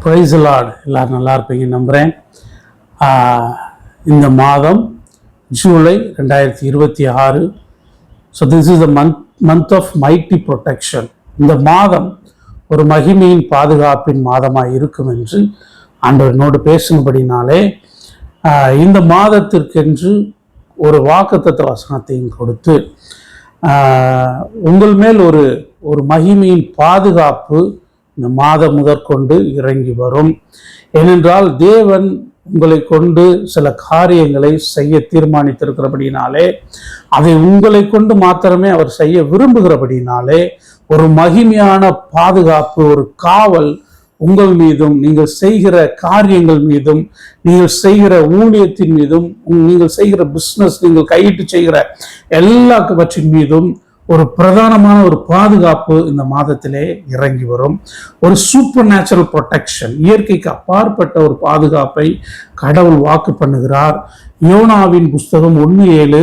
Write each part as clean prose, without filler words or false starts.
Price Lord. எல்லாரும் நல்லா இருப்பீங்க நம்புகிறேன். இந்த மாதம் July 2026. So this is the month of mighty protection. இந்த மாதம் ஒரு மகிமையின் பாதுகாப்பின் மாதமாக இருக்கும் என்று ஆண்டவர் என்னோடு பேசினபடினாலே இந்த மாதத்திற்கென்று ஒரு வாக்குத்தத்த வசனத்தையும் கொடுத்து உங்கள் மேல் ஒரு மகிமையின் பாதுகாப்பு இந்த மாதம் முதற்கொண்டு இறங்கி வரும். ஏனென்றால் தேவன் உங்களை கொண்டு சில காரியங்களை செய்ய தீர்மானித்திருக்கிறபடினாலே, அதை உங்களை கொண்டு மாத்திரமே அவர் செய்ய விரும்புகிறபடினாலே ஒரு மகிமையான பாதுகாப்பு, ஒரு காவல் உங்கள் மீதும், நீங்கள் செய்கிற காரியங்கள் மீதும், நீங்கள் செய்கிற ஊழியத்தின் மீதும், நீங்கள் செய்கிற பிஸ்னஸ், நீங்கள் கையிட்டு செய்கிற எல்லாவற்றின் மீதும் ஒரு பிரதானமான ஒரு பாதுகாப்பு இந்த மாதத்திலே இறங்கி வரும். ஒரு சூப்பர் நேச்சுரல் ப்ரொடெக்ஷன், இயற்கைக்கு அப்பாற்பட்ட ஒரு பாதுகாப்பை கடவுள் வாக்கு பண்ணுகிறார். யோனாவின் புஸ்தகம் 1:7,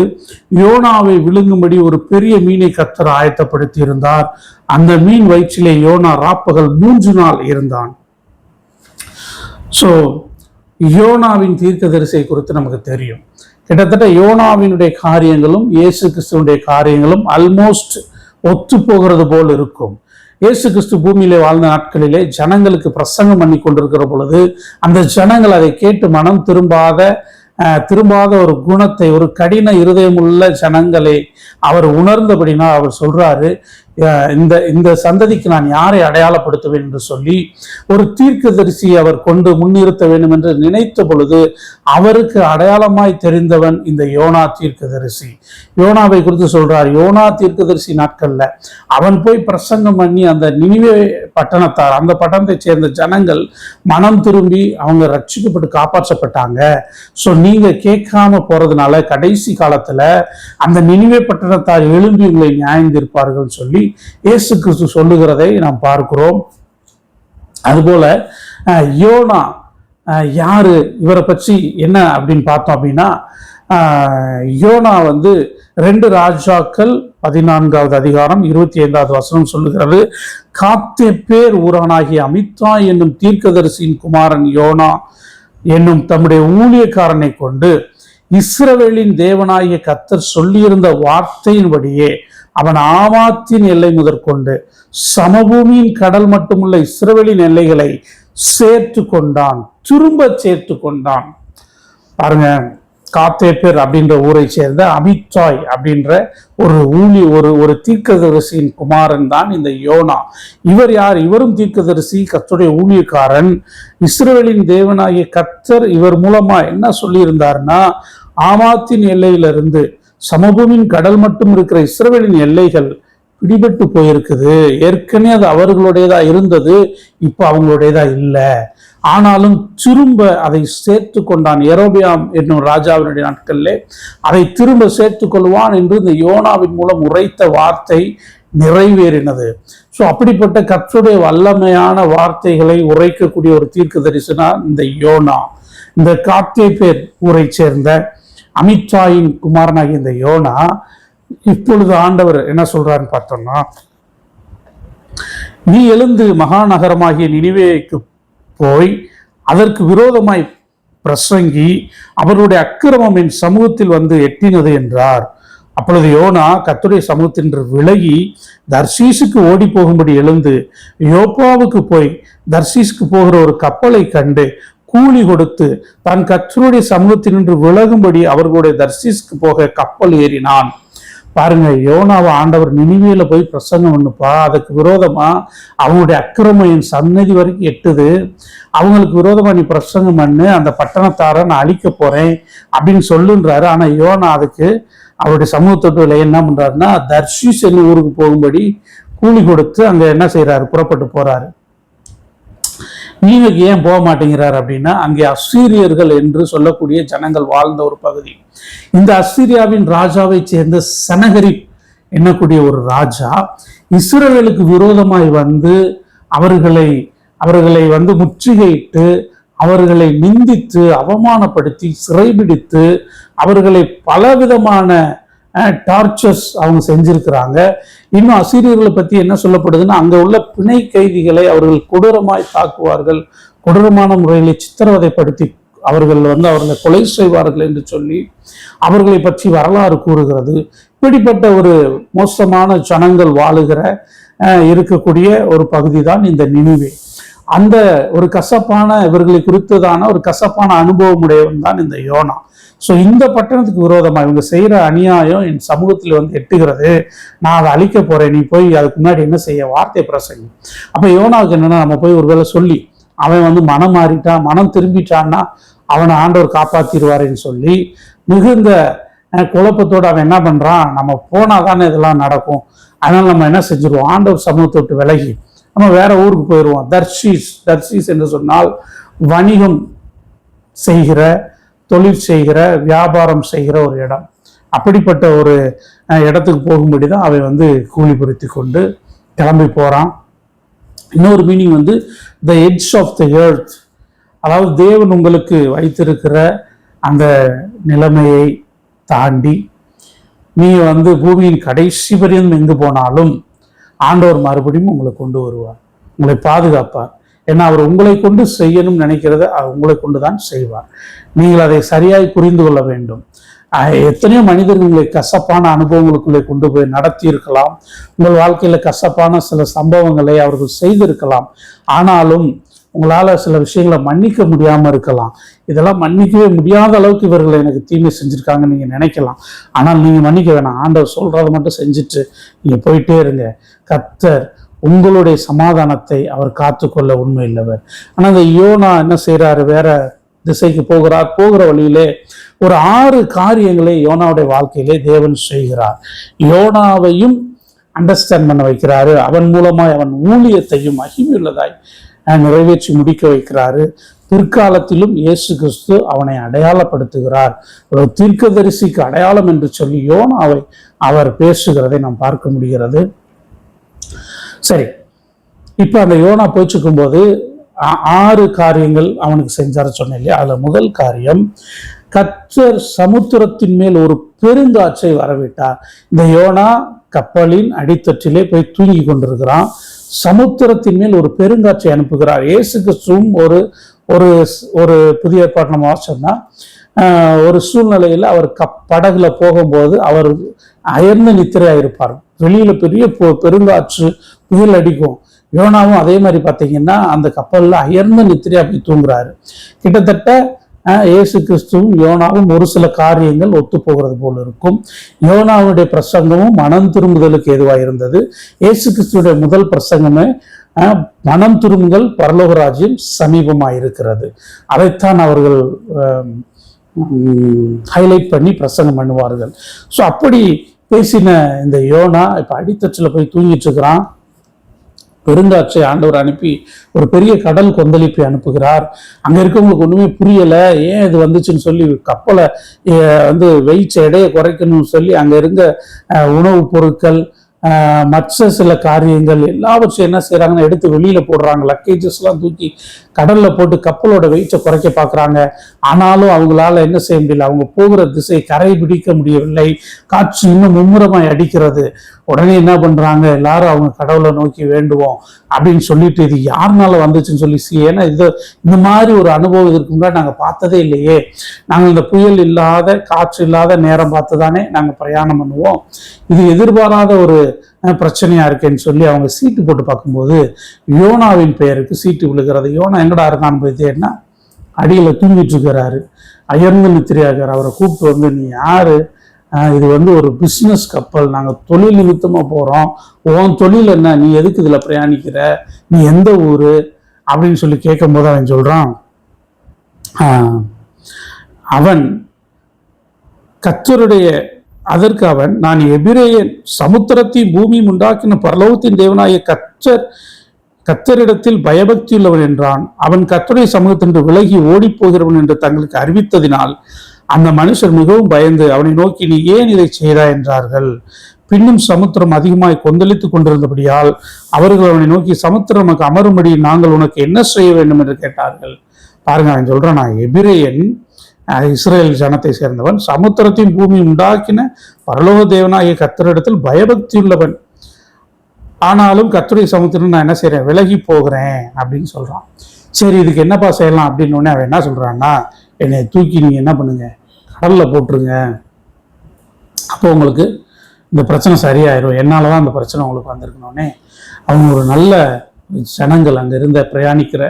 யோனாவை விழுங்கும்படி ஒரு பெரிய மீனை கர்த்தர் ஆயத்தப்படுத்தி இருந்தார். அந்த மீன் வயிற்றிலே யோனா ராப்பகல் 3 நாள் இருந்தான். ஸோ யோனாவின் தீர்க்கதரிசியை குறித்து நமக்கு தெரியும். கிட்டத்தட்ட யோனாவினுடைய காரியங்களும் இயேசு கிறிஸ்துவனுடைய காரியங்களும் ஆல்மோஸ்ட் ஒத்து போகிறது போல் இருக்கும். இயேசு கிறிஸ்து பூமியிலே வாழ்ந்த நாட்களிலே ஜனங்களுக்கு பிரசங்கம் பண்ணி கொண்டிருக்கிற பொழுது அந்த ஜனங்கள் அதை கேட்டு மனம் திரும்பாத ஒரு குணத்தை, ஒரு கடின இருதயமுள்ள ஜனங்களை அவர் உணர்ந்தபடினா அவர் சொல்றாரு, இந்த சந்ததிக்கு நான் யாரை அடையாளப்படுத்துவேன் என்று சொல்லி ஒரு தீர்க்கதரிசி அவர் கொண்டு முன்னிறுத்த வேண்டும் என்று நினைத்த பொழுது அவருக்கு அடையாளமாய் தெரிந்தவன் இந்த யோனா தீர்க்கதரிசி. யோனாவை குறித்து சொல்றார், யோனா தீர்க்கதரிசி நாட்கள்ல அவன் போய் பிரசங்கம் பண்ணி அந்த நினிவே பட்டணத்தார், அந்த பட்டணத்தை சேர்ந்த ஜனங்கள் மனம் திரும்பி அவங்க ரட்சிக்கப்பட்டு காப்பாற்றப்பட்டாங்க. ஸோ நீங்க கேட்காம போறதுனால கடைசி காலத்துல அந்த நினிவே பட்டணத்தார் எழும்பி உங்களை நியாயந்திருப்பார்கள் சொல்லி இயேசு கிறிஸ்து சொல்லுகிறதை நாம் பார்க்கிறோம். அதுபோல யோனா யாரு, இவரை பற்றி என்ன அப்படின்னு பார்த்தோம் அப்படின்னா, யோனா 2 ராஜாக்கள் 14வது அதிகாரம் 25வது வசனம் சொல்லுகிறது, காத்தேப்பேர் ஊரானாகிய அமித்தாய் என்னும் தீர்க்கதரிசியின் குமாரன் யோனா என்னும் தம்முடைய ஊழியக்காரனை கொண்டு இஸ்ரவேலின் தேவனாகிய கர்த்தர் சொல்லியிருந்த வார்த்தையின்படியே அவன் ஆமாத்தின் எல்லை முதற்கொண்டு சமபூமியின் கடல் மட்டுமுள்ள இஸ்ரவேலின் எல்லைகளை சேர்த்து கொண்டான், திரும்ப சேர்த்து கொண்டான். பாருங்க, காத்தேப்பேர் அப்படின்ற ஊரை சேர்ந்த அமித்தாய் அப்படின்ற ஒரு தீர்க்கதரிசியின் குமாரன் தான் இந்த யோனா. இவர் யார்? இவரும் தீர்க்கதரிசி, கர்த்தருடைய ஊழியக்காரன். இஸ்ரவேலின் தேவனாகிய கர்த்தர் இவர் மூலமா என்ன சொல்லி இருந்தார்னா, ஆமாத்தின் எல்லையிலிருந்து சமபூமியின் கடல் மட்டும் இருக்கிற இஸ்ரவேலின் எல்லைகள் பிடிபட்டு போயிருக்குது. ஏற்கனவே அது அவர்களுடையதா இருந்தது, இப்ப அவங்களுடையதா இல்லை. ஆனாலும் திரும்ப அதை சேர்த்து கொண்டான். யெரொபெயாம் என்னும் ராஜாவினுடைய நாட்களிலே அதை திரும்ப சேர்த்து கொள்வான் என்று இந்த யோனாவின் மூலம் உரைத்த வார்த்தை நிறைவேறினது. ஸோ அப்படிப்பட்ட கர்த்தருடைய வல்லமையான வார்த்தைகளை உரைக்கக்கூடிய ஒரு தீர்க்கதரிசினா இந்த யோனா. இந்த காத்தேப்பேர் ஊரை சேர்ந்த அமித்தாயின் குமாரனாகிய இந்த யோனா இப்பொழுது ஆண்டவர் என்ன சொல்றாருன்னு பார்த்தோம்னா, நீ எழுந்து மகாநகரமாகிய நினிவேக்கு போய் அதற்கு விரோதமாய் பிரசங்கி அவருடைய அக்கிரமம் என் சமூகத்தில் எட்டினது என்றார். அப்பொழுது யோனா கர்த்தருடைய சமூகத்தின்று விலகி தர்ஷீசுக்கு ஓடி போகும்படி எழுந்து யோப்பாவுக்கு போய் தர்ஷீசுக்கு போகிற ஒரு கப்பலை கண்டு கூலி கொடுத்து தான் கர்த்தருடைய சமூகத்தினின்று விலகும்படி அவர்களுடைய தர்ஷீசுக்கு போக கப்பல் ஏறினான். பாருங்க, யோனாவை ஆண்டவர் நினிவேல போய் பிரசங்கம் பண்ணுப்பா, அதுக்கு விரோதமா அவங்களுடைய அக்கிரமம் என் சன்னதி வரைக்கும் எட்டுது, அவங்களுக்கு விரோதமா நீ பிரசங்கம் பண்ணு, அந்த பட்டணத்தார நான் அழிக்க போறேன் அப்படின்னு சொல்லுன்றாரு. ஆனா யோனா அதுக்கு அவருடைய சமூகத்தோடு என்ன பண்றாருன்னா, தர்ஷீஸ் என்னும் ஊருக்கு போகும்படி கூலி கொடுத்து அங்க என்ன செய்யறாரு, புறப்பட்டு போறாரு. நீங்க ஏன் போக மாட்டேங்கிறார் அப்படின்னா, அங்கே அசீரியர்கள் என்று சொல்லக்கூடிய ஜனங்கள் வாழ்ந்த ஒரு பகுதி. இந்த அசீரியாவின் ராஜாவை சேர்ந்த சனகரிப் என்னக்கூடிய ஒரு ராஜா இஸ்ரவேலுக்கு விரோதமாய் அவர்களை முற்றுகையிட்டு அவர்களை நிந்தித்து அவமானப்படுத்தி சிறைபிடித்து அவர்களை பலவிதமான டார்ச்சர்ஸ் அவங்க செஞ்சிருக்கிறாங்க. இன்னும் அசீரியர்களை பற்றி என்ன சொல்லப்படுதுன்னா, அங்கே உள்ள பிணை கைதிகளை அவர்கள் கொடூரமாய் தாக்குவார்கள், கொடூரமான முறையில் சித்திரவதைப்படுத்தி அவர்கள் அவர்களை கொலை செய்வார்கள் என்று சொல்லி அவர்களை பற்றி வரலாறு கூறுகிறது. இப்படிப்பட்ட ஒரு மோசமான ஜனங்கள் வாழுகிற இருக்கக்கூடிய ஒரு பகுதி தான் இந்த நினிவே. அந்த ஒரு கசப்பான இவர்களை குறித்ததான ஒரு கசப்பான அனுபவம் உடையவன் தான் இந்த யோனா. ஸோ இந்த பட்டணத்துக்கு விரோதமாக இவங்க செய்கிற அநியாயம் என் சமூகத்தில் எட்டுகிறது, நான் அதை அழிக்க போறேன், நீ போய் அதுக்கு முன்னாடி என்ன செய்ய, வார்த்தை பிரசங்கி. அப்போ யோனாவுக்கு என்னன்னா, நம்ம போய் ஒருவேளை சொல்லி அவன் மனம் மாறிட்டான், மனம் திரும்பிட்டான்னா அவனை ஆண்டவர் காப்பாத்திடுவாருன்னு சொல்லி மிகுந்த குழப்பத்தோடு அவன் என்ன பண்றான், நம்ம போனாதானே இதெல்லாம் நடக்கும், அதனால நம்ம என்ன செஞ்சிருவோம், ஆண்டவர் சமூகத்தை விட்டு விலகி நம்ம வேற ஊருக்கு போயிடுவோம். தர்ஷீஸ் என்று சொன்னால் வணிகம் செய்கிற, தொழில் செய்கிற, வியாபாரம் செய்கிற ஒரு இடம். அப்படிப்பட்ட ஒரு இடத்துக்கு போகும்படி தான் அவன் கூலி பொருத்தி கொண்டு கிளம்பி போறான். இன்னொரு meaning the edge of the earth, அதாவது தேவன் உங்களுக்கு வைத்திருக்கிற அந்த நிலைமையை தாண்டி நீங்க பூமியின் கடைசி பரியந்தம் எங்கு போனாலும் ஆண்டவர் மறுபடியும் உங்களை கொண்டு வருவார், உங்களை பாதுகாப்பார். ஏன்னா அவர் உங்களை கொண்டு செய்யணும்னு நினைக்கிறத உங்களை கொண்டு தான் செய்வார். நீங்கள் அதை சரியாய் புரிந்து கொள்ள வேண்டும். எத்தனையோ மனிதர்கள் உங்களை கசப்பான அனுபவங்களுக்குள்ளே கொண்டு போய் நடத்தி இருக்கலாம், உங்கள் வாழ்க்கையில கசப்பான சில சம்பவங்களை அவர்கள் செய்திருக்கலாம். ஆனாலும் உங்களால சில விஷயங்களை மன்னிக்க முடியாம இருக்கலாம். இதெல்லாம் மன்னிக்கவே முடியாத அளவுக்கு இவர்களை எனக்கு தீமை செஞ்சிருக்காங்கன்னு நீங்க நினைக்கலாம். ஆனால் நீங்க மன்னிக்க வேணாம், ஆண்டவர் சொல்றதை மட்டும் செஞ்சுட்டு நீங்க போயிட்டே இருங்க. கர்த்தர் உங்களுடைய சமாதானத்தை அவர் காத்துக்கொள்ள உண்மை இல்லவர். ஆனா இந்த யோனா என்ன செய்யறாரு, வேற திசைக்கு போகிறார். போகிற வழியிலே ஒரு 6 காரியங்களை யோனாவுடைய வாழ்க்கையிலே தேவன் செய்கிறார். யோனாவையும் அண்டர்ஸ்டாண்ட் பண்ண வைக்கிறாரு. அவன் மூலமாய் அவன் ஊழியத்தையும் மகிமையுள்ளதாய் நிறைவேற்றி முடிக்க வைக்கிறாரு. பிற்காலத்திலும் இயேசு கிறிஸ்து அவனை அடையாளப்படுத்துகிறார். ஒரு தீர்க்கதரிசிக்கு அடையாளம் என்று சொல்லி யோனாவை அவர் பேசுகிறதை நாம் பார்க்க முடிகிறது. சரி, இப்ப அந்த யோனா போயிச்சுக்கும் போது 6 காரியங்கள் அவனுக்கு செஞ்சார சொன்னேன் இல்லையா. அதுல முதல் காரியம், கர்த்தர் சமுத்திரத்தின் மேல் ஒரு பெருங்காற்றை வரவிட்டார். இந்த யோனா கப்பலின் அடித்தட்டிலே போய் தூங்கி கொண்டிருக்கிறான். சமுத்திரத்தின் மேல் ஒரு பெருங்காற்றை அனுப்புகிறார். இயேசு கிறிஸ்துவும் ஒரு ஒரு புதிய ஏற்பாடு நம்ம வாசிச்சோம்னா, ஒரு சூழ்நிலையில் அவர் படகுல போகும்போது அவர் அயர்ந்த நித்திரையா இருப்பார். வெளியில பெரிய பெருங்காற்று புயல் அடிக்கும். யோனாவும் அதே மாதிரி பார்த்தீங்கன்னா அந்த கப்பல்ல அயர்ந்த நித்திரையா போய் தூங்குறாரு. கிட்டத்தட்ட இயேசு கிறிஸ்துவும் யோனாவும் ஒரு சில காரியங்கள் ஒத்து போகிறது போல இருக்கும். யோனாவுடைய பிரசங்கமும் மனம் திரும்புதலுக்கு ஏதுவாக இருந்தது. இயேசு கிறிஸ்துடைய முதல் பிரசங்கமே மனம் திரும்புங்கள், பரலோக ராஜ்யம் சமீபமாக இருக்கிறது. அதைத்தான் அவர்கள் ஹைலைட் பண்ணி பிரசங்கம் பண்ணுவார்கள். ஸோ அப்படி பேசின இந்த யோனா இப்ப அடித்தட்டில் போய் தூங்கிட்டு இருக்கிறான். பெருங்காற்றை ஆண்டவர் அனுப்பி ஒரு பெரிய கடல் கொந்தளிப்பை அனுப்புகிறார். அங்க இருக்கவங்களுக்கு ஒண்ணுமே புரியல, ஏன் இது வந்துச்சுன்னு சொல்லி கப்பலை வெயிட் எடையை குறைக்கணும்னு சொல்லி அங்க இருந்த உணவுப் பொருட்கள், மற்ற சில காரியங்கள் எல்லாவற்றையும் என்ன செய்யறாங்கன்னா எடுத்து வெளியில போடுறாங்க. லக்கேஜஸ் எல்லாம் தூக்கி கடல்ல போட்டு கப்பலோட வெயிட்டை குறைக்க பாக்குறாங்க. ஆனாலும் அவங்களால என்ன செய்ய முடியல, அவங்க போகிற திசை கரை பிடிக்க முடியவில்லை. காற்று இன்னும் மும்முரமாய் அடிக்கிறது. உடனே என்ன பண்றாங்க, எல்லாரும் அவங்க கடவுளை நோக்கி வேண்டுவோம் அப்படின்னு சொல்லிட்டு, இது யாருனால வந்துச்சுன்னு சொல்லி ஏன்னா இந்த மாதிரி ஒரு அனுபவம் இதுக்கு முன்னாடி நாங்க பார்த்ததே இல்லையே, நாங்கள் இந்த புயல் இல்லாத காற்று இல்லாத நேரம் பார்த்துதானே நாங்க பிரயாணம் பண்ணுவோம், இது எதிர்பாராத ஒரு பிரச்சனையா இருக்கேன்னு சொல்லி அவங்க சீட்டு போட்டு பார்க்கும்போது யோனாவின் பெயருக்கு சீட்டு விழுகிறது. யோனா எங்கடா இருக்கான்னு போய் தேடினா அடியில தூங்கிட்டு இருக்கிறாரு, அயர்ந்து நித்திரையாகிறார். அவரை கூப்பிட்டு நீ யாரு, இது ஒரு பிஸ்னஸ் கப்பல், நாங்கள் தொழில் நிமித்தமா போறோம், உன் தொழில் என்ன, நீ எதுக்கு இதுல பிரயாணிக்கிற, நீ எந்த ஊரு அப்படின்னு சொல்லி கேட்கும் போது அவன் சொல்றான், அவன் கர்த்தருடைய, அதற்கு அவன், நான் எபிரேயன், சமுத்திரத்தையும் பூமியும் உண்டாக்கின பரலோகத்தின் தேவனாய கர்த்தரிடத்தில் பயபக்தி உள்ளவன் என்றான். அவன் கர்த்தருடைய சமூகத்தின்று விலகி ஓடி போகிறவன் என்று தங்களுக்கு அறிவித்ததினால் அந்த மனுஷர் மிகவும் பயந்து அவனை நோக்கி, நீ ஏன் இதை செய்தாய் என்றார்கள். பின்னும் சமுத்திரம் அதிகமாய் கொந்தளித்துக் கொண்டிருந்தபடியால் அவர்கள் அவனை நோக்கி, சமுத்திரம் நமக்கு அமரும்படி நாங்கள் உனக்கு என்ன செய்ய வேண்டும் என்று கேட்டார்கள். பாருங்க, அவன் சொல்றான், நான் எபிரேயன், இஸ்ரேல் ஜனத்தை சேர்ந்தவன், சமுத்திரத்தின் பூமி உண்டாக்கின பரலோக தேவனாகிய கர்த்தரிடத்தில் பயபக்தி உள்ளவன். ஆனாலும் கர்த்தருடைய சமுத்திரம் நான் என்ன செய்யறேன், விலகி போகிறேன் அப்படின்னு சொல்றான். சரி, இதுக்கு என்னப்பா செய்யலாம் அப்படின்னு உடனே அவன் என்ன சொல்றான்னா, என்னை தூக்கி நீங்க என்ன பண்ணுங்க, கடல்ல போட்டுருங்க, அப்போ உங்களுக்கு இந்த பிரச்சனை சரியாயிரும், என்னாலதான் அந்த பிரச்சனை உங்களுக்கு வந்திருக்கணுன்னே அவங்க ஒரு நல்ல ஜனங்கள், அங்க இருந்த பிரயாணிக்கிற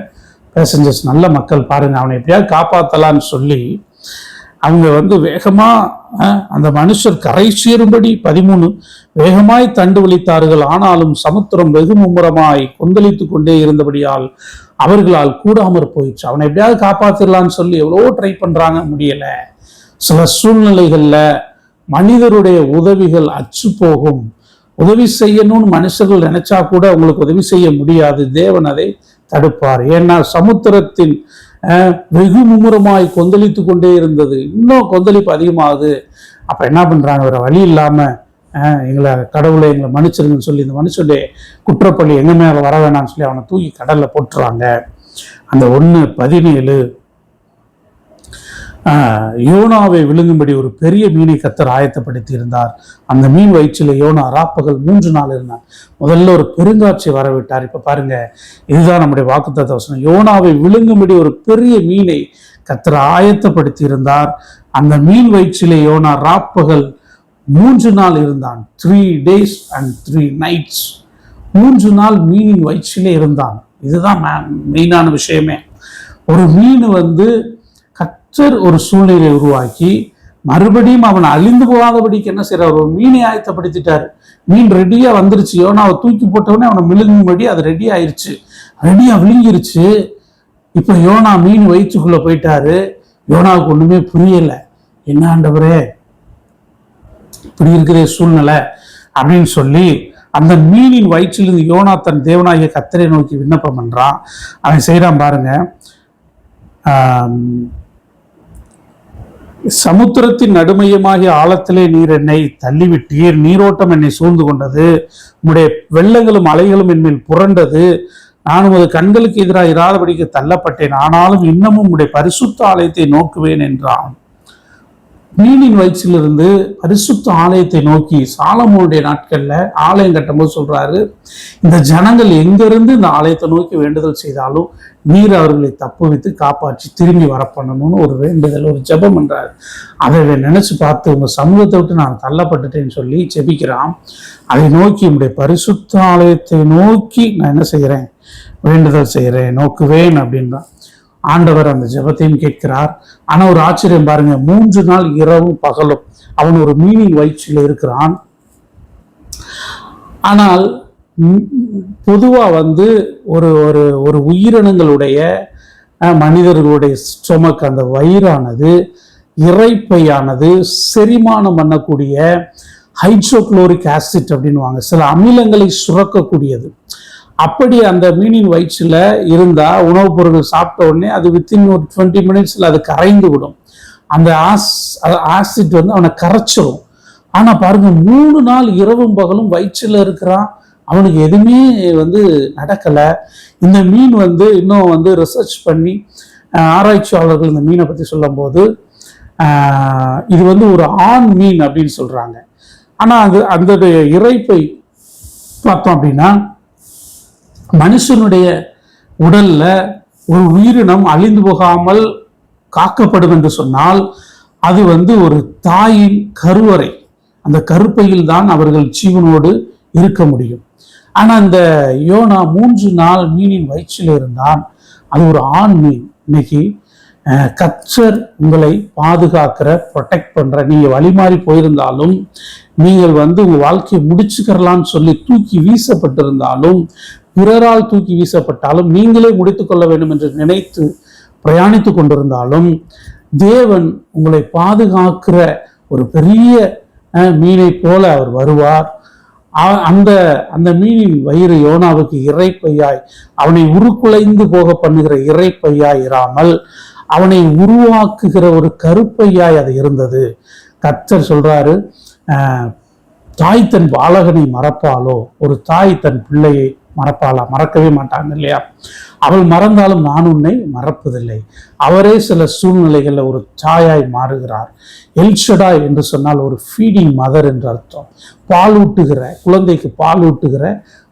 பேசஞ்சர்ஸ், நல்ல மக்கள் பாருங்க, அவனை எப்படியாவது காப்பாற்றலான்னு சொல்லி அவங்க வேகமா அந்த மனுஷர் கரை சேரும்படி 13 வேகமாய் தண்டு வலித்தார்கள். ஆனாலும் சமுத்திரம் வெகு மும்முரமாய் கொந்தளித்து கொண்டே இருந்தபடியால் அவர்களால் கூடாமற் போயிடுச்சு. அவனை எப்படியாவது காப்பாத்திடலான்னு சொல்லி எவ்வளோ ட்ரை பண்றாங்க, முடியல. சில சூழ்நிலைகள்ல மனிதருடைய உதவிகள் அச்சு போகும். உதவி செய்யணும்னு மனுஷர்கள் நினைச்சா கூட உங்களுக்கு உதவி செய்ய முடியாது. தேவன் அதை தடுப்பார். ஏன்னா சமுத்திரத்தின் வெகு மும்முரமாய் கொந்தளித்து கொண்டே இருந்தது. இன்னும் கொந்தளிப்பு அதிகமாகுது. அப்ப என்ன பண்றாங்க, வேற வழி இல்லாம எங்களை கடவுளை எங்களை மன்னிச்சிருங்கன்னு சொல்லி இந்த மனுஷனுடைய குற்றப்பள்ளி எங்க மேல வர வேணாம்னு சொல்லி அவனை தூக்கி கடல்ல போட்டுறாங்க. அந்த 1:17 யோனாவை விழுங்கும்படி ஒரு பெரிய மீனை கர்த்தர் ஆயத்தப்படுத்தி இருந்தார். அந்த மீன் வயிற்றில் யோனா ராப்பகல் 3 நாள் இருந்தான். முதல்ல ஒரு பெருங்காட்சி வரவிட்டார். இப்ப பாருங்க, இதுதான் நம்முடைய வாக்குத்தத்த வசனம். யோனாவை விழுங்கும்படி ஒரு பெரிய மீனை கர்த்தர் ஆயத்தப்படுத்தி இருந்தார். அந்த மீன் வயிற்றிலே யோனா ராப்பகல் 3 நாள் இருந்தான். 3 days and 3 nights. 3 நாள் மீனின் வயிற்றிலே இருந்தான். இதுதான் மெயினான விஷயமே. ஒரு மீன் கர்த்தர் ஒரு சூழ்நிலையை உருவாக்கி மறுபடியும் அவன் அழிந்து போகாதபடிக்கு என்ன செய்யறார், ஒரு மீனை ஆயத்தப்படுத்திட்டாரு. மீன் ரெடியா வந்துருச்சு. யோனாவை தூக்கி போட்டவனே அவனை விழுங்கும்படி அது ரெடி ஆயிடுச்சு, ரெடியா விழுங்கிருச்சு. இப்ப யோனா மீன் வயிற்றுக்குள்ள போயிட்டாரு. யோனாவுக்கு ஒண்ணுமே புரியல. என்ன ஆண்டவரே இப்படி இருக்கிற சூழ்நிலை அப்படின்னு சொல்லி அந்த மீனின் வயிற்றிலிருந்து யோனா தன் தேவனாகிய கர்த்தரை நோக்கி விண்ணப்பம் பண்றான். அவன் செய்யறான் பாருங்க. சமுத்திரத்தின் நடுமையமாகிய ஆழத்திலே நீர் என்னை தள்ளிவிட்டீர், நீரோட்டம் என்னை சூழ்ந்து கொண்டது, உம்முடைய வெள்ளங்களும் அலைகளும் என்மேல் புரண்டது, நான் உமது கண்களுக்கு எதிராக இராதபடிக்கு தள்ளப்பட்டேன், ஆனாலும் இன்னமும் உம்முடைய பரிசுத்த ஆலயத்தை நோக்குவேன் என்றான். மீனின் வயிற்றிலிருந்து பரிசுத்த ஆலயத்தை நோக்கி சாலமோனுடைய நாட்கள்ல ஆலயம் கட்டும்போது சொல்றாரு, இந்த ஜனங்கள் எங்கிருந்து இந்த ஆலயத்தை நோக்கி வேண்டுதல் செய்தாலும் நீர் அவர்களை தப்புவித்து காப்பாற்றி திரும்பி வர பண்ணணும்னு ஒரு வேண்டுதல், ஒரு ஜெபம் பண்றாரு. அதை நினைச்சு பார்த்து உங்க சமூகத்தை விட்டு நான் தள்ளப்பட்டுட்டேன்னு சொல்லி ஜெபிக்கிறான். அதை நோக்கி உங்களுடைய பரிசுத்த ஆலயத்தை நோக்கி நான் என்ன செய்யறேன், வேண்டுதல் செய்யறேன், நோக்குவேன் அப்படின்றான். ஆண்டவர் அந்த ஜெபத்தையும் கேட்கிறார். ஆனா ஒரு ஆச்சரியம் பாருங்க, 3 நாள் இரவும் பகலும் அவன் ஒரு மீனின் வயிற்றில் இருக்கிறான். ஆனால் பொதுவா ஒரு ஒரு ஒரு உயிரினங்களுடைய மனிதர்களுடைய ஸ்டொமக், அந்த வயிறானது, இறைப்பையானது செரிமானம் பண்ணக்கூடிய ஹைட்ரோகுளோரிக் ஆசிட் அப்படின்வாங்க, சில அமிலங்களை சுரக்கக்கூடியது. அப்படி அந்த மீனின் வயிற்றில் இருந்தா உணவுப் பொருட்கள் சாப்பிட்ட உடனே அது வித்தின் ஒரு 20 minutesல அது கரைந்து விடும். அந்த ஆசிட் அவனை கரைச்சிடும். ஆனா பாருங்க, 3 நாள் இரவும் பகலும் வயிற்றில் இருக்கிறான், அவனுக்கு எதுவுமே நடக்கல. இந்த மீன் இன்னும் ரிசர்ச் பண்ணி ஆராய்ச்சியாளர்கள் இந்த மீனை பத்தி சொல்லும் போது இது ஒரு ஆண் மீன் அப்படின்னு சொல்றாங்க. ஆனா அந்த இறைப்பை பார்த்தோம் அப்படின்னா, மனுஷனுடைய உடல்ல ஒரு உயிரினம் அழிந்து போகாமல் காக்கப்படும் என்று சொன்னால் அது ஒரு தாயின் கருவறை, அந்த கருப்பையில் தான் அவர்கள் ஜீவனோடு இருக்க முடியும். ஆனா இந்த யோனா 3 நாள் மீனின் வயிற்றில் இருந்தான். அது ஒரு ஆண் மீன். இன்னைக்கு கர்த்தர் உங்களை பாதுகாக்கிற, ப்ரொடெக்ட் பண்ற, நீங்க வழிமாறி போயிருந்தாலும், நீங்கள் உங்க வாழ்க்கையை முடிச்சுக்கிறலான்னு சொல்லி தூக்கி வீசப்பட்டிருந்தாலும், பிறரால் தூக்கி வீசப்பட்டாலும், நீங்களே முடித்துக் கொள்ள வேண்டும் என்று நினைத்து பிரயாணித்து கொண்டிருந்தாலும், தேவன் உங்களை பாதுகாக்கிற ஒரு பெரிய மீனை போல அவர் வருவார். அந்த அந்த மீனின் வயிறு யோனாவுக்கு இறைப்பையாய், அவனை உருக்குலைந்து போக பண்ணுகிற இறைப்பையாய் இராமல் அவனை உருவாக்குகிற ஒரு கருப்பையாய் அது இருந்தது. கர்த்தர் சொல்றாரு, தாய் தன் பாலகனை மறப்பாலோ, ஒரு தாய் தன் பிள்ளையை மறப்பாளா? மறக்கவே மாட்டாங்க இல்லையா? அவள் மறந்தாலும் நான் உன்னை மறப்பதில்லை. அவரே சில சூழ்நிலைகளில் ஒரு தாயாய் மாறுகிறார். எல்ஷடா என்று சொன்னால் ஒரு ஃபீடிங் மதர் என்று அர்த்தம். பால் ஊட்டுகிற, குழந்தைக்கு பால் ஊட்டுகிற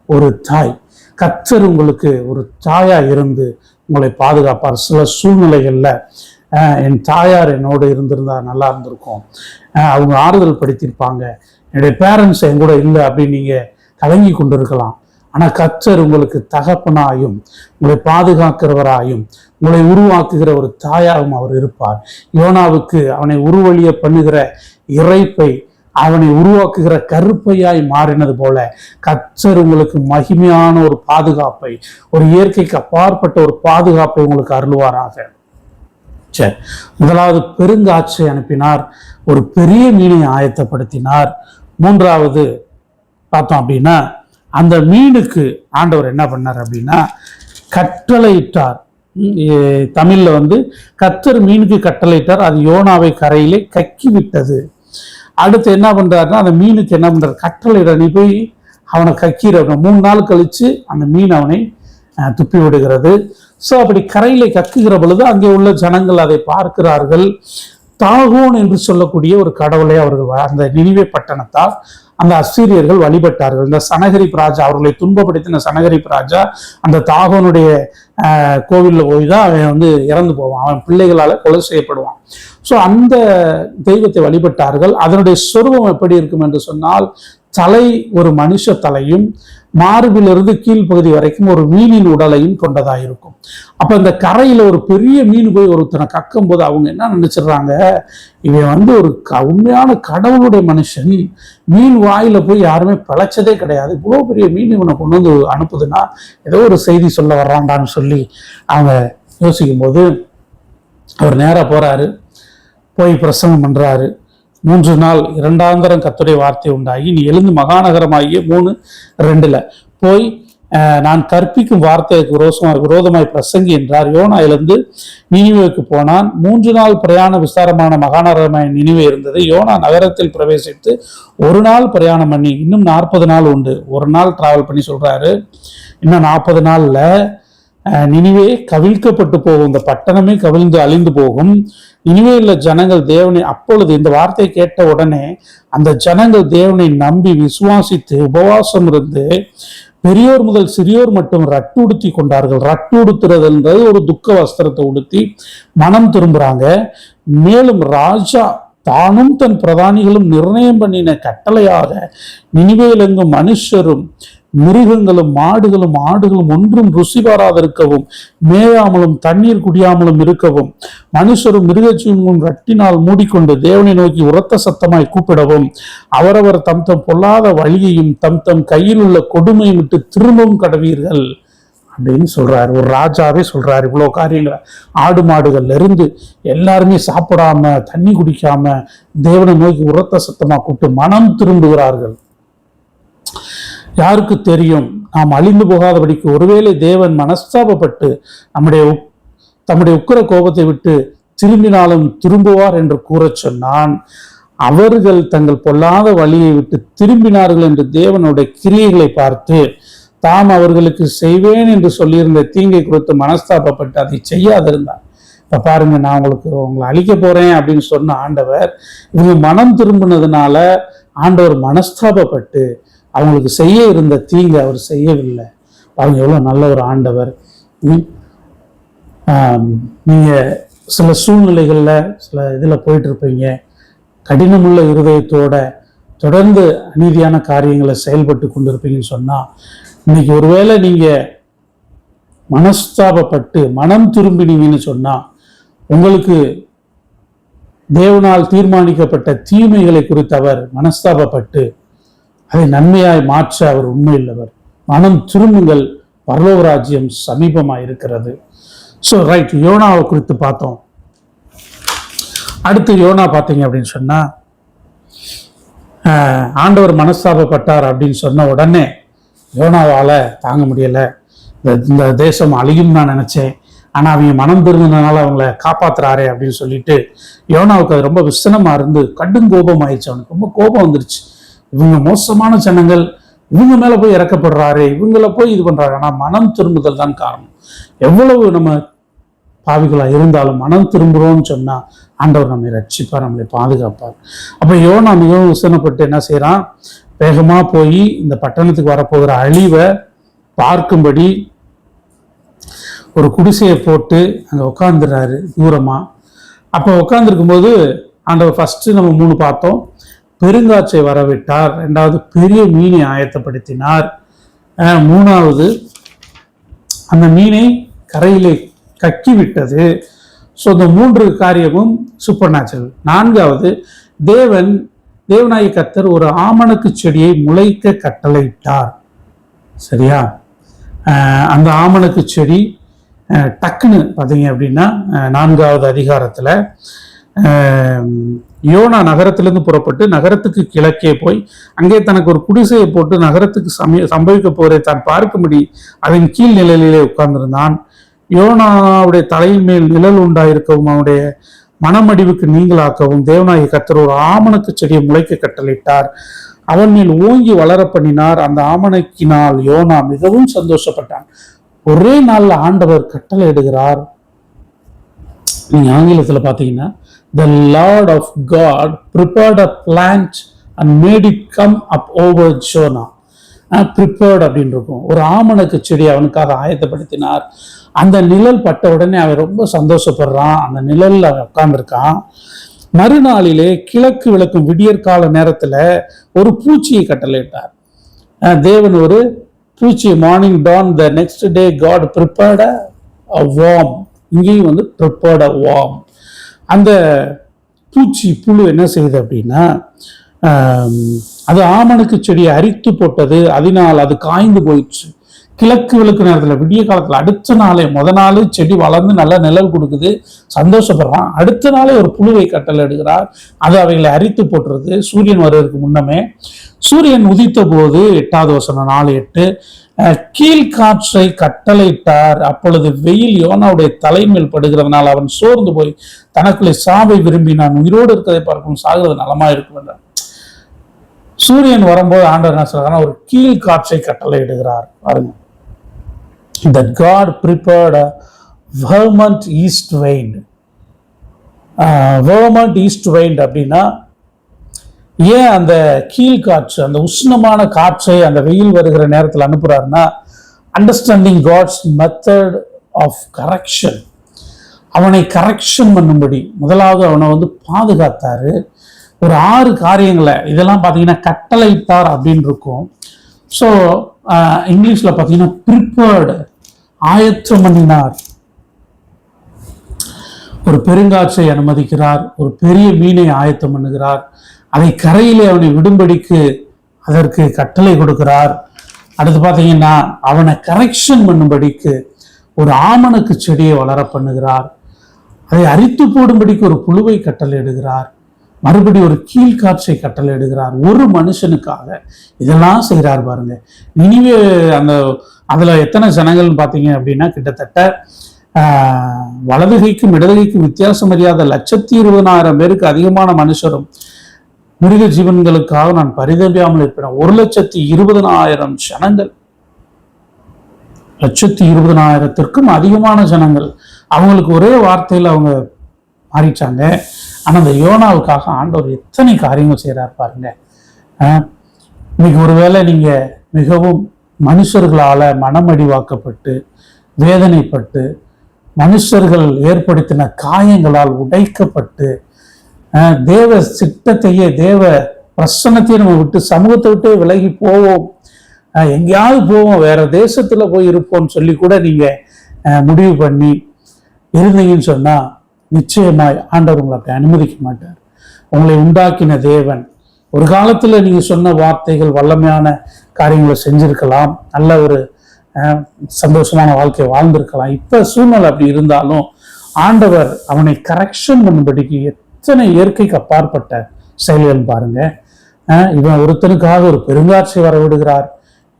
ஒரு தாய். கர்த்தர் உங்களுக்கு ஒரு தாயா இருந்து உங்களை பாதுகாப்பார். சில சூழ்நிலைகளில் என் தாயார் என்னோடு இருந்திருந்தா நல்லா இருந்திருக்கும், அவங்க ஆறுதல் படுத்தியிருப்பாங்க, என்னுடைய பேரண்ட்ஸ் என் கூட இல்லை அப்படின்னு நீங்கள் கலங்கி கொண்டு இருக்கலாம். ஆனால் கர்த்தர் உங்களுக்கு தகப்பனாயும் உங்களை பாதுகாக்கிறவராயும் உங்களை உருவாக்குகிற ஒரு தாயாகவும் அவர் இருப்பார். யோனாவுக்கு அவனை உருவழிய பண்ணுகிற இறைப்பை அவனை உருவாக்குகிற கருப்பையாய் மாறினது போல கர்த்தர் உங்களுக்கு மகிமையான ஒரு பாதுகாப்பை, ஒரு இயற்கைக்கு அப்பாற்பட்ட ஒரு பாதுகாப்பை உங்களுக்கு அருள்வாராக. சரி, முதலாவது பெருங்காற்றை அனுப்பினார், ஒரு பெரிய மீனை ஆயத்தப்படுத்தினார். மூன்றாவது பார்த்தோம் அப்படின்னா அந்த மீனுக்கு ஆண்டவர் என்ன பண்ணார் அப்படின்னா கட்டளையிட்டார். தமிழ்ல கர்த்தர் மீனுக்கு கட்டளையிட்டார், அது யோனாவை கரையிலே கக்கி விட்டது. அடுத்து என்ன பண்றாருன்னா அந்த மீனுக்கு என்ன பண்றாரு, கட்டளையிட நீ போய் அவனை கக்கிற. 3 நாள் கழிச்சு அந்த மீன் அவனை துப்பி விடுகிறது. ஸோ அப்படி கரையிலே கக்குகிற பொழுது அங்கே உள்ள ஜனங்கள் அதை பார்க்கிறார்கள். தாகோன் என்று சொல்லக்கூடிய ஒரு கடவுளை அவர்கள் அந்த நினிவே பட்டணத்தால் அந்த அசீரியர்கள் வழிபட்டார்கள். இந்த சனகரிப் ராஜா, அவர்களை துன்பப்படுத்தின சனகரிப் ராஜா அந்த தாகோனுடைய கோவிலில் போய் தான் அவன் இறந்து போவான், அவன் பிள்ளைகளால் கொலை செய்யப்படுவான். ஸோ அந்த தெய்வத்தை வழிபட்டார்கள். அதனுடைய சொருபம் எப்படி இருக்கும் என்று சொன்னால் தலை ஒரு மனுஷ தலையும் மார்பிலிருந்து கீழ்ப்பகுதி வரைக்கும் ஒரு மீனின் உடலையும் கொண்டதாக இருக்கும். அப்ப இந்த கரையில ஒரு பெரிய மீன் போய் ஒருத்தனை கக்கும் போது அவங்க என்ன நினைச்சிடுறாங்க, இவன் ஒரு உண்மையான கடவுளுடைய மனுஷன், மீன் வாயில போய் யாருமே பிழைச்சதே கிடையாது, இவ்வளவு பெரிய மீன் இவனை கொண்டு வந்து அனுப்புதுன்னா ஏதோ ஒரு செய்தி சொல்ல வர்றான்டான்னு சொல்லி அவங்க யோசிக்கும் போது அவர் நேரா போறாரு, போய் பிரசங்கம் பண்றாரு. 3 நாள் 2ஆந்தரம் கர்த்தருடைய வார்த்தை உண்டாகி நீ எழுந்து மகாநகரமாகிய 3:2 போய் நான் கற்பிக்கும் வார்த்தைக்கு விரோதமாய் பிரசங்கி என்றார். யோனா எழுந்து நினிவேக்கு போனான். 3 நாள் பிரயாண விஸ்தாரமான மகாநகரமாய் நினிவே இருந்தது. யோனா நகரத்தில் பிரவேசித்து 1 நாள் பிரயாணம் பண்ணி இன்னும் 40 நாள் உண்டு. 1 நாள் டிராவல் பண்ணி சொல்றாரு, இன்னும் 40 நாள்ல நினிவே கவிழ்க்கப்பட்டு போகும், இந்த பட்டணமே கவிழ்ந்து அழிந்து போகும். நினிவேல ஜனங்கள் தேவனை, அப்பொழுது இந்த வார்த்தை கேட்ட உடனே அந்த ஜனங்கள் தேவனை நம்பி விசுவாசித்து உபவாசம் இருந்து பெரியோர் முதல் சிறியோர் மட்டும் ரட்டு உடுத்தி கொண்டார்கள். ரட்டு உடுத்துறதுன்றது ஒரு துக்க வஸ்திரத்தை உடுத்தி மனம் திரும்புறாங்க. மேலும் ராஜா தானும் தன் பிரதானிகளும் நிர்ணயம் பண்ணின கட்டளையாக நினிவேலெங்கும் மனுஷரும் மிருகங்களும் மாடுகளும் ஆடுகளும் ஒன்றும் ருசி பாராதிருக்கவும் மேயாமலும் தண்ணீர் குடியாமலும் இருக்கவும் மனுஷரும் மிருகஜீவனும் ரட்டினால் மூடிக்கொண்டு தேவனை நோக்கி உரத்த சத்தமாய் கூப்பிடவும் அவரவர் தம் தம் பொல்லாத வழியையும் தம் தம் கையில் உள்ள கொடுமையை விட்டு திரும்பவும் கடவீர்கள் அப்படின்னு சொல்றாரு. ஒரு ராஜாவே சொல்றாரு இவ்வளவு காரியங்களை. ஆடு மாடுகள்ல இருந்து எல்லாருமே சாப்பிடாம தண்ணி குடிக்காம தேவனை நோக்கி உரத்த சத்தமா கூப்பிட்டு மனம் திரும்புகிறார்கள். யாருக்கு தெரியும், நாம் அழிந்து போகாதபடிக்கு ஒருவேளை தேவன் மனஸ்தாபப்பட்டு தம்முடைய உக்கிர கோபத்தை விட்டு திரும்பினாலும் திரும்புவார் என்று கூற சொன்னான். அவர்கள் தங்கள் பொல்லாத வழியை விட்டு திரும்பினார்கள் என்று தேவனுடைய கிரியைகளை பார்த்து தாம் அவர்களுக்கு செய்வேன் என்று சொல்லியிருந்த தீங்கை குறித்து மனஸ்தாபப்பட்டு அதை செய்யாதிருந்தார். இப்ப பாருங்க, நான் உங்களை அழிக்க போறேன் அப்படின்னு சொன்ன ஆண்டவர் இவங்க மனம் திரும்பினதுனால ஆண்டவர் மனஸ்தாபப்பட்டு அவங்களுக்கு செய்ய இருந்த தீங்கு அவர் செய்யவில்லை. அவங்க எவ்வளவு நல்ல ஒரு ஆண்டவர். நீங்க சில சூழ்நிலைகள்ல சில இதுல போயிட்டு இருப்பீங்க, கடினமுள்ள இருதயத்தோட தொடர்ந்து அநீதியான காரியங்களை செயல்பட்டு கொண்டிருப்பீங்கன்னு சொன்னா இன்னைக்கு ஒருவேளை நீங்க மனஸ்தாபப்பட்டு மனம் திரும்பினீங்கன்னு சொன்னா உங்களுக்கு தேவனால் தீர்மானிக்கப்பட்ட தீமைகளை குறித்து அவர் மனஸ்தாபப்பட்டு அதை நன்மையாய் மாற்ற அவர் உண்மையுள்ளவர். மனம் திரும்புங்கள், பரலோக ராஜ்யம் சமீபமாக இருக்கிறது. ஸோ ரைட், யோனாவை குறித்து பார்த்தோம். அடுத்து யோனா பார்த்தீங்க அப்படின்னு சொன்னா ஆண்டவர் மனஸ்தாபப்பட்டார் அப்படின்னு சொன்ன உடனே யோனாவால தாங்க முடியல, இந்த தேசம் அழியும் நான் நினைச்சேன், ஆனா அவங்க மனம் திரும்பினால அவங்கள காப்பாத்துறாரே அப்படின்னு சொல்லிட்டு யோனாவுக்கு அது ரொம்ப விசனமா இருந்து கடும் கோபம் ஆயிடுச்சு. அவனுக்கு ரொம்ப கோபம் வந்துருச்சு. இவங்க மோசமான ஜனங்கள், இவங்க மேல போய் இறக்கப்படுறாரு, இவங்கள போய் இது பண்றாரு. ஆனா மனம் திரும்புதல் தான் காரணம். எவ்வளவு நம்ம பாவிகளா இருந்தாலும் மனம் திரும்புறோம்னு சொன்னா ஆண்டவர் நம்மை ரட்சிப்பார், நம்மளை பாதுகாப்பார். அப்ப யோனா மிகவும் உசனப்பட்டு என்ன செய்யறான், வேகமா போய் இந்த பட்டணத்துக்கு வரப்போகிற அழிவை பார்க்கும்படி ஒரு குடிசையை போட்டு அங்க உட்காந்துடுறாரு தூரமா. அப்போ உட்காந்துருக்கும் போது ஆண்டவர் ஃபர்ஸ்ட் நம்ம 3 பார்த்தோம், பெருங்காற்றை வரவிட்டார். 2வது பெரிய மீனை ஆயத்தப்படுத்தினார். 3வது அந்த மீனை கரையிலே கக்கி விட்டது. ஸோ இந்த 3 காரியமும் சூப்பர் நேச்சுரல். 4வது தேவனாகிய கர்த்தர் ஒரு ஆமணக்கு செடியை முளைக்க கட்டளையிட்டார். சரியா? அந்த ஆமணக்கு செடி டக்குன்னு பார்த்தீங்க அப்படின்னா 4வது அதிகாரத்தில் யோனா நகரத்திலிருந்து புறப்பட்டு நகரத்துக்கு கிழக்கே போய் அங்கே தனக்கு ஒரு குடிசையை போட்டு நகரத்துக்கு சம்பவிக்க போவதை தான் பார்க்கும்படி அதன் கீழ் நிழலிலே உட்கார்ந்திருந்தான். யோனாவுடைய தலையின் மேல் நிழல் உண்டாயிருக்கவும் அவனுடைய மனமடிவுக்கு நீங்களாக்கவும் தேவனாகிய கர்த்தர் ஒரு ஆமணக்கு செடியை முளைக்க கட்டளையிட்டார். அவன் மேல் ஓங்கி வளர பண்ணினார். அந்த ஆமணக்கினால் யோனா மிகவும் சந்தோஷப்பட்டான். ஒரே நாள்ல ஆண்டவர் கட்டளை இடுகிறார். நீங்க ஆங்கிலத்துல பாத்தீங்கன்னா the Lord of God prepared a plant and made it come up over Jonah. prepared அப்படின்னு இருக்கும். ஒரு ஆமணக்கு செடி அவனுக்காக ஆயத்தப்படுத்தினார். அந்த நிழல் பட்ட உடனே அவன் ரொம்ப சந்தோஷப்படுறான். அந்த நிழல்ல அவன் உட்கார்ந்துருக்கான். மறுநாளிலே கிழக்கு விளக்கும் விடியற்கால நேரத்துல ஒரு பூச்சியை கட்டளையிட்டார். தேவன் ஒரு பூச்சி, morning dawn the next day God prepared a worm. இங்கேயும் ப்ரிப்பேர்ட் அ வார்ம். அந்த பூச்சி புழு என்ன செய்யுது அப்படின்னா அது ஆமணக்கு செடியை அரித்து போட்டது. அதனால் அது காய்ந்து போயிடுச்சு. கிழக்கு விளக்கு நேரத்தில் விடிய காலத்தில் அடுத்த நாளே, நாள் செடி வளர்ந்து நல்ல நிழல் கொடுக்குது, சந்தோஷப்படுறான். அடுத்த நாளே ஒரு புழுவை கட்டளை எடுக்கிறார். அது அவைகளை அரித்து போட்டுருது. சூரியன் வருவதற்கு முன்னமே சூரியன் உதித்த போது 8வது வசனம் 4:8 கீழ்காற்றை கட்டளையிட்டார். அப்பொழுது வெயில் யோனாவுடைய தலைமேல் படுகிறதுனால் அவன் சோர்ந்து போய் தனக்குள்ளே சாவை விரும்பி நான் உயிரோடு இருக்கிறதை பார்க்கும் சாகிறது நலமா இருக்கும் என்றார். சூரியன் வரும்போது ஆண்டவர் என்ன சொல்றாருன்னா ஒரு கீழ்காற்றை கட்டளையிடுகிறார். பாருங்க, that God prepared a vermont east wind. vermont east wind அப்படின்னா ஏன் அந்த கீழ்காற்று, அந்த உஷ்ணமான காற்றை அந்த வெயில் வருகிற நேரத்தில் அனுப்புறாருன்னா understanding God's method of correction. அவனை கரெக்ஷன் பண்ணும்படி முதலாவது அவனை பாதுகாத்தாரு. ஒரு 6 காரியங்களை இதெல்லாம் பார்த்தீங்கன்னா கட்டளையிட்டார் அப்படின்னு இருக்கும். ஸோ இங்கிலீஷில் பார்த்தீங்கன்னா ப்ரிப்பேர்டு, ஆயத்தம் பண்ணினார். ஒரு பெருங்காற்றை அனுமதிக்கிறார். ஒரு பெரிய மீனை ஆயத்தம் பண்ணுகிறார். அதை கரையிலே அவனை விடும்படிக்கு அதற்கு கட்டளை கொடுக்கிறார். அடுத்து பார்த்தீங்கன்னா அவனை கரெக்ஷன் பண்ணும்படிக்கு ஒரு ஆமணக்கு செடியை வளர பண்ணுகிறார். அதை அரித்து போடும்படிக்கு ஒரு புழுவை கட்டளை இடுகிறார். மறுபடி ஒரு கீழ்காற்றை கட்டளை இடுகிறார். ஒரு மனுஷனுக்காக இதெல்லாம் செய்கிறார். பாருங்க, நினிவே அதுல எத்தனை ஜனங்கள்னு பார்த்தீங்க அப்படின்னா கிட்டத்தட்ட வலதுகைக்கும் இடதுகைக்கும் வித்தியாசம் அறியாத 120,000 பேருக்கு அதிகமான மனுஷரும் மிருக ஜீவன்களுக்காக நான் பரிதபியாமல் இருப்பேன். 120,000 ஜனங்கள், 120,000த்திற்கும் அதிகமான ஜனங்கள் அவங்களுக்கு ஒரே வார்த்தையில் அவங்க மாறிச்சாங்க. ஆனா அந்த யோனாவுக்காக ஆண்டவர் எத்தனை காரியங்கள் செய்யறாரு பாருங்க. இன்னைக்கு ஒருவேளை நீங்க மிகவும் மனுஷர்களால மனமடிவாக்கப்பட்டு வேதனைப்பட்டு மனுஷர்கள் ஏற்படுத்தின காயங்களால் உடைக்கப்பட்டு தேவ சித்தத்தையே தேவ பிரசன்னத்தையே நம்ம விட்டு சமூகத்தை விட்டே விலகி போவோம், எங்கேயாவது போவோம், வேற தேசத்துல போய் இருப்போம்னு சொல்லி கூட நீங்க முடிவு பண்ணி இருந்தீங்கன்னு சொன்னா நிச்சயமாய் ஆண்டவர் உங்களை அப்படி அனுமதிக்க மாட்டார். உங்களை உண்டாக்கின தேவன் ஒரு காலத்துல நீங்க சொன்ன வார்த்தைகள் வல்லமையான காரியங்களை செஞ்சிருக்கலாம், நல்ல ஒரு சந்தோஷமான வாழ்க்கையை வாழ்ந்திருக்கலாம். இப்ப சூழ்நிலை அப்படி இருந்தாலும் ஆண்டவர் அவனை கரெக்ஷன் பண்ணும்படிக்கு எத்தனை இயற்கைக்கு அப்பாற்பட்ட செயல்கள் பாருங்க. இவன் ஒருத்தனுக்காக ஒரு பெருங்காற்றை வரவிடுகிறார்,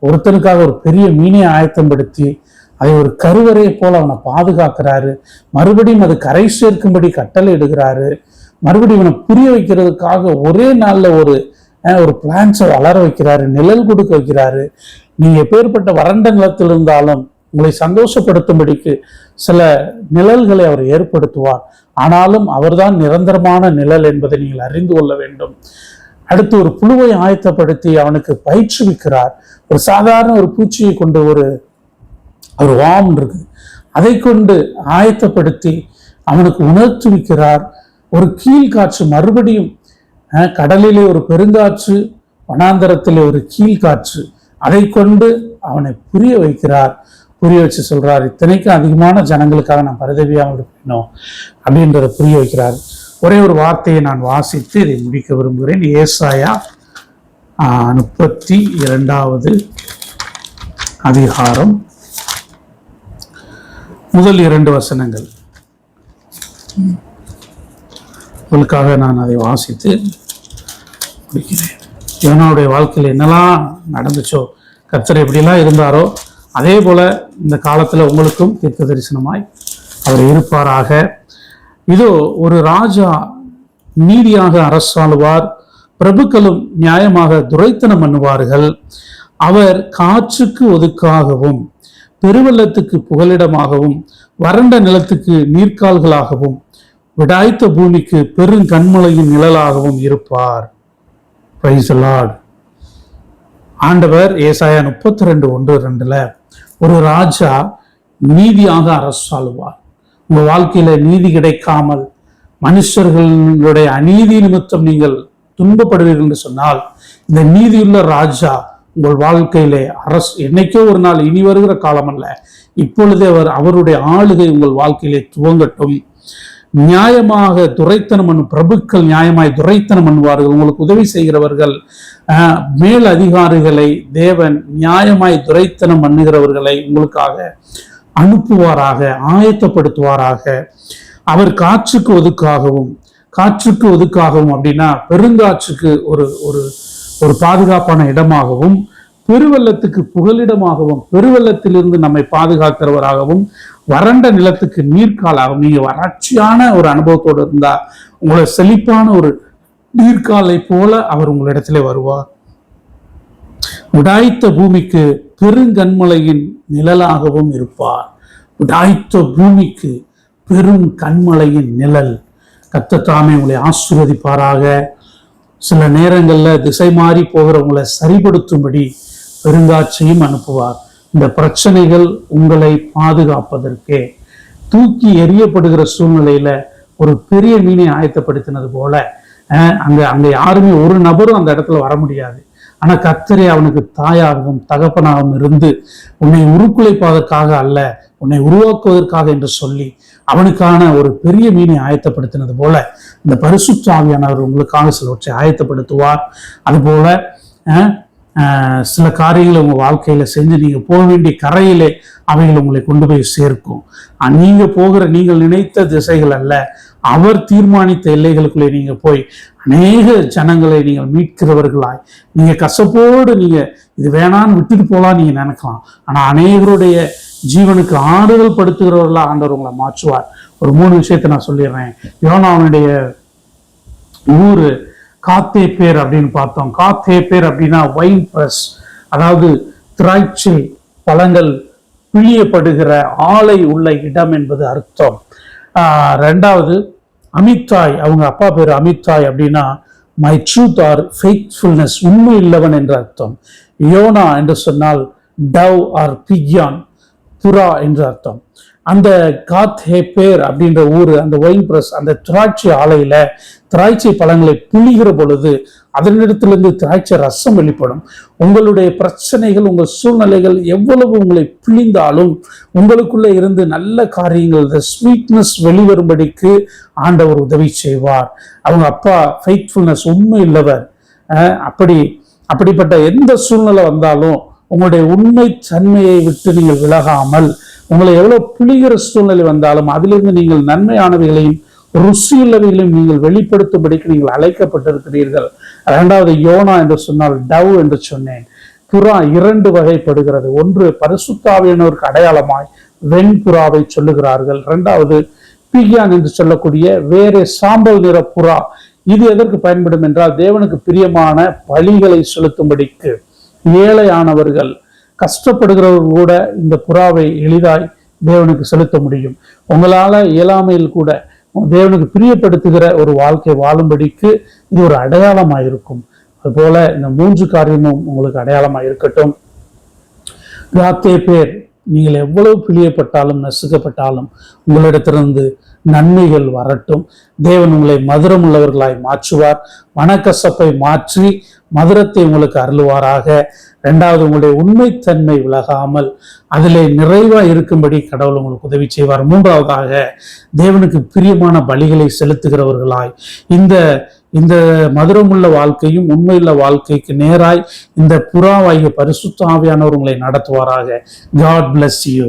ஒருத்தனுக்காக ஒரு பெரிய மீனை ஆயத்தப்படுத்தி அதை ஒரு கருவறையை போல அவனை பாதுகாக்கிறாரு. மறுபடியும் அது கரை சேர்க்கும்படி கட்டளை இடுகிறாரு. மறுபடியும் இவனை புரிய வைக்கிறதுக்காக ஒரே நாள்ல ஒரு ஒரு பிளான்ஸை வளர வைக்கிறாரு, நிழல் கொடுக்க வைக்கிறாரு. நீங்க எப்பேற்பட்ட வறண்ட நிலத்தில் இருந்தாலும் உங்களை சந்தோஷப்படுத்தும்படிக்கு சில நிழல்களை அவர் ஏற்படுத்துவார். ஆனாலும் அவர்தான் நிரந்தரமான நிழல் என்பதை நீங்கள் அறிந்து கொள்ள வேண்டும். அடுத்து ஒரு புழுவை ஆயத்தப்படுத்தி அவனுக்கு பயிற்றுவிக்கிறார். ஒரு சாதாரண ஒரு பூச்சியை கொண்டு ஒரு வாம் இருக்கு, அதை கொண்டு ஆயத்தப்படுத்தி அவனுக்கு உணர்த்துவிக்கிறார். ஒரு கீழ்காற்று, மறுபடியும் கடலிலே ஒரு பெருங்காற்று, வனாந்தரத்திலே ஒரு கீழ்காற்று, அதை கொண்டு அவனை புரிய வைக்கிறார். புரிய வச்சு சொல்றார், இத்தனைக்கும் அதிகமான ஜனங்களுக்காக நான் பரிதவியாமல் இருக்கணும் அப்படின்றத புரிய வைக்கிறார். ஒரே ஒரு வார்த்தையை நான் வாசித்து இதை முடிக்க விரும்புகிறேன். ஏசாயா 32வது அதிகாரம் முதல் 2 வசனங்கள் உங்களுக்காக நான் அதை வாசித்து முடிக்கிறேன். யோனாவுடைய வாழ்க்கையில் என்னெல்லாம் நடந்துச்சோ, கர்த்தர் எப்படிலாம் இருந்தாரோ அதே போல இந்த காலத்தில் உங்களுக்கும் தீர்க்க தரிசனமாய் அவர் இருப்பாராக. இதோ ஒரு ராஜா நீதியாக அரசாளுவார், பிரபுக்களும் நியாயமாக துரைத்தனம் பண்ணுவார்கள். அவர் காற்றுக்கு ஒதுக்காகவும், பெருவெள்ளத்துக்கு புகலிடமாகவும், வறண்ட நிலத்துக்கு நீர்க்கால்களாகவும், விடாய்த்த பூமிக்கு பெருங்கண்மலையின் நிழலாகவும் இருப்பார். Praise the Lord. ஆண்டவர் ஏசாயா 32:1-2 ஒரு ராஜா நீதியாக அரசாளுவார். உங்க வாழ்க்கையில நீதி கிடைக்காமல் மனுஷர்களுடைய அநீதி நிமித்தம் நீங்கள் துன்பப்படுவீர்கள் என்று சொன்னால், இந்த நீதியுள்ள ராஜா உங்கள் வாழ்க்கையிலே என்னைக்கோ ஒரு நாள், இனி வருகிற காலம் அல்ல, இப்பொழுதே அவருடைய ஆளுகை உங்கள் வாழ்க்கையிலே துவங்கட்டும். நியாயமாக துரைத்தனம் பண்ணும் பிரபுக்கள் நியாயமாய் துரைத்தனம் பண்ணுவார்கள். உங்களுக்கு உதவி செய்கிறவர்கள், மேல் அதிகாரிகளை தேவன் நியாயமாய் துரைத்தனம் பண்ணுகிறவர்களை உங்களுக்காக அனுப்புவாராக, ஆயத்தப்படுத்துவாராக. அவர் காற்றுக்கு ஒதுக்காகவும் அப்படின்னா பெருங்காற்றுக்கு ஒரு ஒரு பாதுகாப்பான இடமாகவும், பெருவெள்ளத்துக்கு புகலிடமாகவும், பெருவெள்ளத்திலிருந்து நம்மை பாதுகாக்கிறவராகவும், வறண்ட நிலத்துக்கு நீர்க்காலாகவும். நீங்க வறட்சியான ஒரு அனுபவத்தோடு இருந்தா உங்களை செழிப்பான ஒரு நீர்க்காலை போல அவர் உங்களிடத்திலே வருவார். உடாய்த்த பூமிக்கு பெருங்கண்மலையின் நிழலாகவும் இருப்பார். உடாய்த்த பூமிக்கு பெரும் கண்மலையின் நிழல். கர்த்தர் தாமே உங்களை ஆசீர்வதிப்பாராக. சில நேரங்களில் திசை மாறி போகிறவங்களை சரிப்படுத்தும்படி பெருங்காற்றையும் அனுப்புவார். இந்த பிரச்சனைகள் உங்களை பாதுகாப்பதற்கே. தூக்கி எறியப்படுகிற சூழ்நிலையில ஒரு பெரிய மீனை ஆயத்தப்படுத்தினது போல அங்க யாருமே ஒரு நபரும் அந்த இடத்துல வர முடியாது. ஆனா கர்த்தரே அவனுக்கு தாயாகவும் தகப்பனாகவும் இருந்து உன்னை உருக்குலைப்பதற்காக அல்ல, உன்னை உருவாக்குவதற்காக என்று சொல்லி அவனுக்கான ஒரு பெரிய மீனை ஆயத்தப்படுத்தினது போல இந்த பரிசுத்த ஆவியானவர் உங்களுக்காக சிலவற்றை ஆயத்தப்படுத்துவார். அதுபோல சில காரியங்களை உங்க வாழ்க்கையில செஞ்சு நீங்க போக வேண்டிய கரையிலே அவைகள் உங்களை கொண்டு போய் சேர்க்கும். நீங்கள் நினைத்த திசைகள் அல்ல, அவர் தீர்மானித்த எல்லைகளுக்குள்ளே நீங்க போய் அநேக ஜனங்களை நீங்கள் மீட்கிறவர்களாய், நீங்க கசப்போடு நீங்க இது வேணான்னு விட்டுட்டு போலாம் நீங்க நினைக்கலாம். ஆனா அநேகருடைய ஜீவனுக்கு ஆறுதல் படுத்துகிறவர்களா ஆண்டவர் உங்களை மாற்றுவார். ஒரு 3 விஷயத்தை நான் சொல்லிடுறேன். யோனாவுடைய ஊரு காத்தேப்பேர் அப்படின்னு பார்த்தோம். காத்தேப்பேர் அப்படின்னா வைன் பிரஸ், அதாவது திராட்சை பழங்கள் பிழியப்படுகிற ஆலை உள்ள இடம் என்பது அர்த்தம். 2வது அமித்தாய், அவங்க அப்பா பேர் அமித்தாய் அப்படின்னா மை ட்ரூத் ஆர் ஃபெய்த்ஃபுல்னஸ், உண்மை இல்லவன் என்ற அர்த்தம். யோனா என்று சொன்னால் டவ் ஆர் பிக்யான், புறா என்று அர்த்தம். அந்த காத்தேப்பேர் அப்படின்ற ஊரு, அந்த ஒயின் பிரஸ், அந்த திராட்சை ஆலையில திராட்சை பழங்களை புளிகிற பொழுது அதனிடத்திலிருந்து திராட்சை ரசம் வெளிப்படும். உங்களுடைய பிரச்சனைகள், உங்கள் சூழ்நிலைகள் எவ்வளவு உங்களை பிழிந்தாலும் உங்களுக்குள்ள இருந்து நல்ல காரியங்கள், ஸ்வீட்னஸ் வெளிவரும்படிக்கு ஆண்டவர் உதவி செய்வார். அவங்க அப்பா ஃபெய்த்ஃபுல்னஸ், உண்மை இல்லவர். அப்படிப்பட்ட எந்த சூழ்நிலை வந்தாலும் உங்களுடைய உண்மை தன்மையை விட்டு நீங்கள் விலகாமல், உங்களை எவ்வளவு புளிகிற சூழ்நிலை வந்தாலும் அதிலிருந்து நீங்கள் நன்மையானவைகளையும் ருசியுள்ளவைகளையும் நீங்கள் வெளிப்படுத்தும்படிக்கு நீங்கள் அழைக்கப்பட்டிருக்கிறீர்கள். 2வது யோனா என்று சொன்னால் டவ் என்று சொன்னேன். புறா 2 வகைப்படுகிறது. ஒன்று பரிசுத்த ஆவியானவருக்கு அடையாளமாய் வெண்புறாவை சொல்லுகிறார்கள். 2வது பிகியான் என்று சொல்லக்கூடிய வேற சாம்பல் நிற புறா. இது எதற்கு பயன்படும் என்றால் தேவனுக்கு பிரியமான பலிகளை செலுத்தும்படிக்கு. ஏழையானவர்கள், கஷ்டப்படுகிறவர்கள் கூட இந்த புறாவை எளிதாய் தேவனுக்கு செலுத்த முடியும். உங்களால இயலாமையில் கூட தேவனுக்கு பிரியப்படுத்துகிற ஒரு வாழ்க்கை வாழும்படிக்கு இது ஒரு அடையாளமாயிருக்கும். அதுபோல இந்த 3 காரியமும் உங்களுக்கு அடையாளமாக இருக்கட்டும். காத்தே பேர், நீங்கள் எவ்வளவு பிழியப்பட்டாலும் நசுக்கப்பட்டாலும் உங்களிடத்திலிருந்து நன்மைகள் வரட்டும். தேவன் உங்களை மதுரம் உள்ளவர்களாய் மாற்றுவார். மனக்கசப்பை மாற்றி மதுரத்தை உங்களுக்கு அருளுவாராக. 2வது, உங்களுடைய உண்மைத்தன்மை விலகாமல் அதிலே நிறைவா இருக்கும்படி கடவுள் உங்களுக்கு உதவி செய்வார். 3வதாக, தேவனுக்கு பிரியமான பலிகளை செலுத்துகிறவர்களாய் இந்த மதுரமுள்ள வாழ்க்கையும் உண்மையுள்ள வாழ்க்கைக்கு நேராய் இந்த புறாவாகிய பரிசுத்த ஆவியானவர் உங்களை நடத்துவாராக. God bless you.